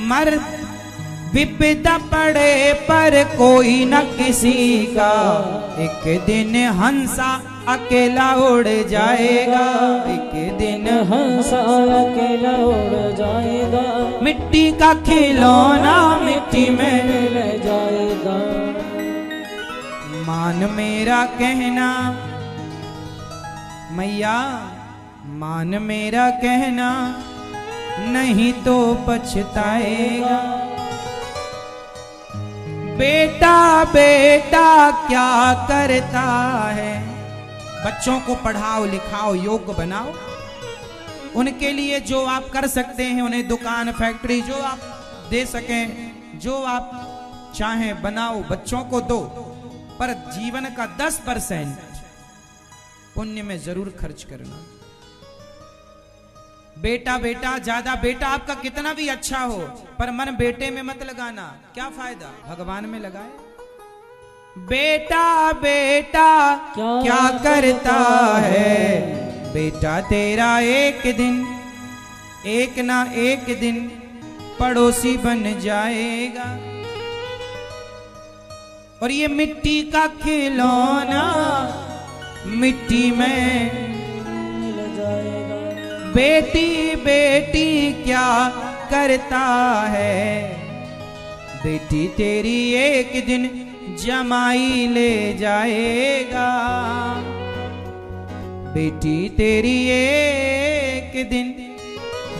मर विपदा पड़े पर कोई न किसी का, एक दिन हंसा अकेला उड़ जाएगा, एक दिन हंसा अकेला उड़ जाएगा, मिट्टी का खिलौना मिट्टी में मिल जाएगा। मान मेरा कहना मैया, मान मेरा कहना, नहीं तो पछताएगा। बेटा बेटा क्या करता है, बच्चों को पढ़ाओ लिखाओ योग्य बनाओ, उनके लिए जो आप कर सकते हैं, उन्हें दुकान फैक्ट्री जो आप दे सकें, जो आप चाहें बनाओ, बच्चों को दो, पर जीवन का 10% पुण्य में जरूर खर्च करना। बेटा बेटा ज्यादा, बेटा आपका कितना भी अच्छा हो पर मन बेटे में मत लगाना, क्या फायदा, भगवान में लगाए। बेटा बेटा क्या करता है, बेटा तेरा एक दिन, एक ना एक दिन पड़ोसी बन जाएगा। और ये मिट्टी का खिलौना मिट्टी में मिल जाएगा। बेटी बेटी क्या करता है, बेटी तेरी एक दिन जमाई ले जाएगा, बेटी तेरी एक दिन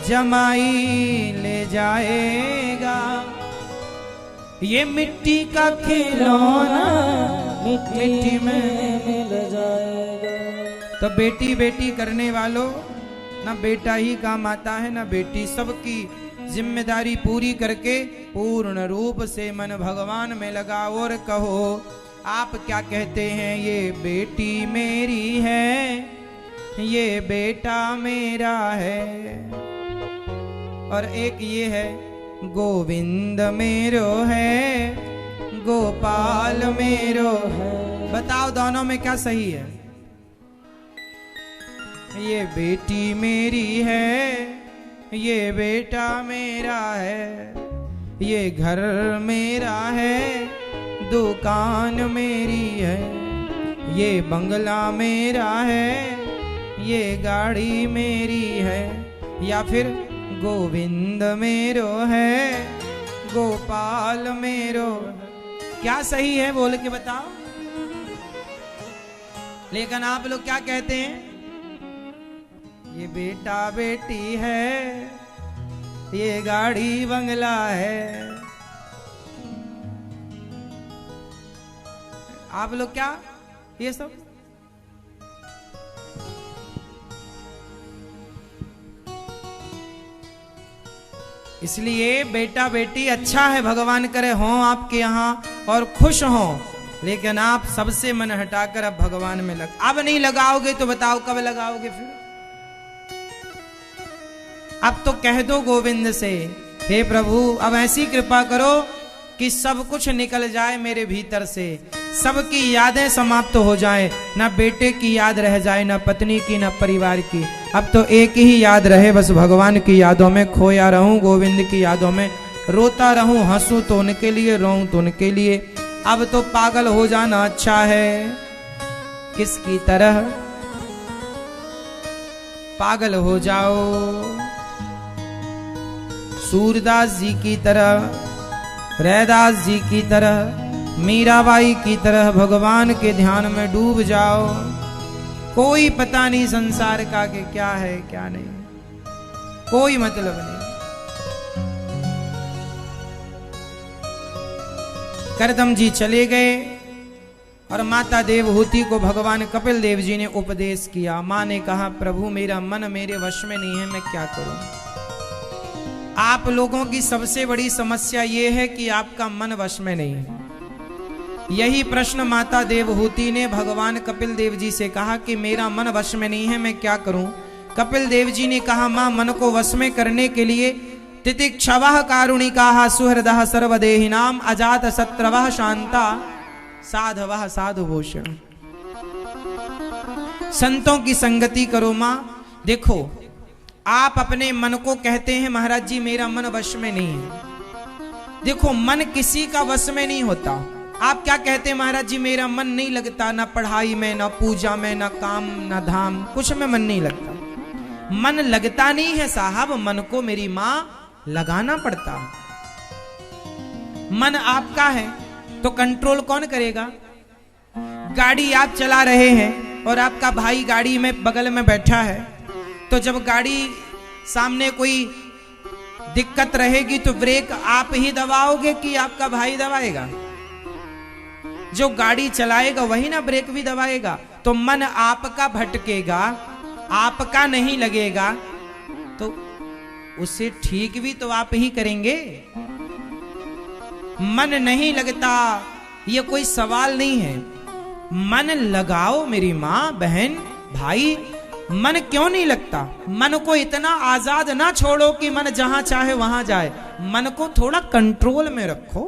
जमाई ले जाएगा। ये मिट्टी का खिलौना मिट्टी में मिल जाएगा। तो बेटी बेटी करने वालों, ना बेटा ही काम आता है ना बेटी, सबकी जिम्मेदारी पूरी करके पूर्ण रूप से मन भगवान में लगाओ और कहो आप क्या कहते हैं, ये बेटी मेरी है, ये बेटा मेरा है। और एक ये है, गोविंद मेरो है, गोपाल मेरो है। बताओ दोनों में क्या सही है? ये बेटी मेरी है, ये बेटा मेरा है, ये घर मेरा है, दुकान मेरी है, ये बंगला मेरा है, ये गाड़ी मेरी है। या फिर गोविंद मेरो है, गोपाल मेरो है। क्या सही है बोल के बताओ। लेकिन आप लोग क्या कहते हैं, ये बेटा बेटी है, ये गाड़ी बंगला है। आप लोग क्या ये सब इसलिए बेटा बेटी अच्छा है, भगवान करे हो आपके यहाँ और खुश हो, लेकिन आप सबसे मन हटाकर अब भगवान में अब नहीं लगाओगे तो बताओ कब लगाओगे फिर। अब तो कह दो गोविंद से, हे प्रभु अब ऐसी कृपा करो कि सब कुछ निकल जाए मेरे भीतर से, सबकी यादें समाप्त हो जाए, ना बेटे की याद रह जाए, ना पत्नी की, ना परिवार की। अब तो एक ही याद रहे, बस भगवान की यादों में खोया रहूं, गोविंद की यादों में रोता रहूं, हंसूं तो उनके लिए, रोऊं तो उनके लिए। अब तो पागल हो जाना अच्छा है। किसकी तरह पागल हो जाओ, सूरदास जी की तरह, रैदास जी की तरह, मीराबाई की तरह भगवान के ध्यान में डूब जाओ। कोई पता नहीं संसार का कि क्या है क्या नहीं, कोई मतलब नहीं। करदम जी चले गए और माता देवहूति को भगवान कपिल देव जी ने उपदेश किया। माँ ने कहा प्रभु मेरा मन मेरे वश में नहीं है, मैं क्या करूं। आप लोगों की सबसे बड़ी समस्या यह है कि आपका मन वश में नहीं है। यही प्रश्न माता देवहूति ने भगवान कपिल देव जी से कहा कि मेरा मन वश में नहीं है, मैं क्या करूं। कपिल देव जी ने कहा मां मन को वश में करने के लिए तितिक्षवः कारुणिकाः सुहृदः सर्वदेहिनाम अजात शत्रवः शांता साधवः साधुभूषण। संतों की संगति करो मां। देखो आप अपने मन को कहते हैं महाराज जी मेरा मन वश में नहीं है। देखो मन किसी का वश में नहीं होता। आप क्या कहते हैं महाराज जी मेरा मन नहीं लगता, ना पढ़ाई में, ना पूजा में, ना काम, ना धाम, कुछ में मन नहीं लगता। मन लगता नहीं है साहब, मन को मेरी माँ लगाना पड़ता। मन आपका है तो कंट्रोल कौन करेगा? गाड़ी आप चला रहे हैं और आपका भाई गाड़ी में बगल में बैठा है, तो जब गाड़ी सामने कोई दिक्कत रहेगी तो ब्रेक आप ही दबाओगे कि आपका भाई दबाएगा? जो गाड़ी चलाएगा वही ना ब्रेक भी दबाएगा। तो मन आपका भटकेगा, आपका नहीं लगेगा, तो उसे ठीक भी तो आप ही करेंगे। मन नहीं लगता ये कोई सवाल नहीं है। मन लगाओ मेरी माँ, बहन, भाई। मन क्यों नहीं लगता? मन को इतना आजाद ना छोड़ो कि मन जहां चाहे वहां जाए। मन को थोड़ा कंट्रोल में रखो।